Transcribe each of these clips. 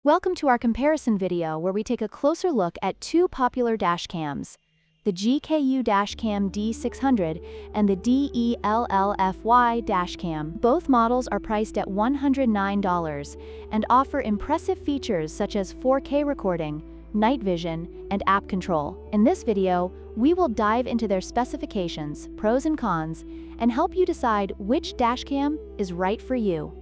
Welcome to our comparison video where we take a closer look at two popular dash cams, the GKU Dashcam D600 and the DELLFY Dashcam. Both models are priced at $109 and offer impressive features such as 4K recording, night vision, and app control. In this video, we will dive into their specifications, pros and cons, and help you decide which dashcam is right for you.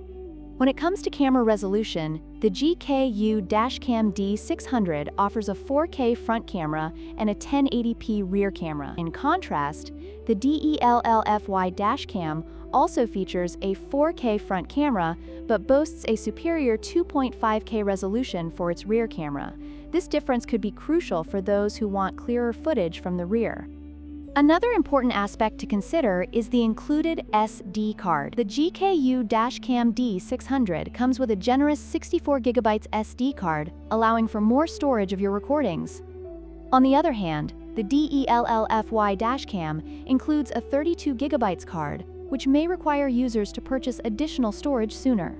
When it comes to camera resolution, the GKU Dashcam D600 offers a 4K front camera and a 1080p rear camera. In contrast, the DELLFY Dashcam also features a 4K front camera but boasts a superior 2.5K resolution for its rear camera. This difference could be crucial for those who want clearer footage from the rear. Another important aspect to consider is the included SD card. The GKU Dashcam D600 comes with a generous 64GB SD card, allowing for more storage of your recordings. On the other hand, the DELLFY Dashcam includes a 32GB card, which may require users to purchase additional storage sooner.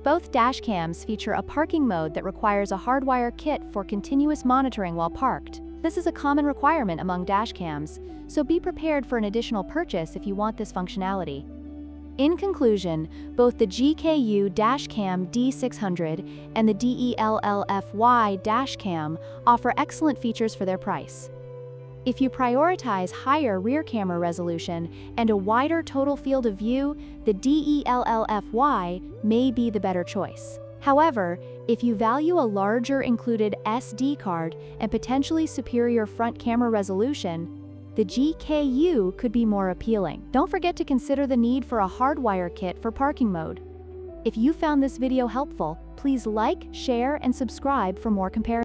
Both dashcams feature a parking mode that requires a hardwire kit for continuous monitoring while parked. This is a common requirement among dashcams, so be prepared for an additional purchase if you want this functionality. In conclusion, both the GKU Dashcam D600 and the DELLFY Dashcam offer excellent features for their price. If you prioritize higher rear camera resolution and a wider total field of view, the DELLFY may be the better choice. However, if you value a larger included SD card and potentially superior front camera resolution, the GKU could be more appealing. Don't forget to consider the need for a hardwire kit for parking mode. If you found this video helpful, please like, share, and subscribe for more comparisons.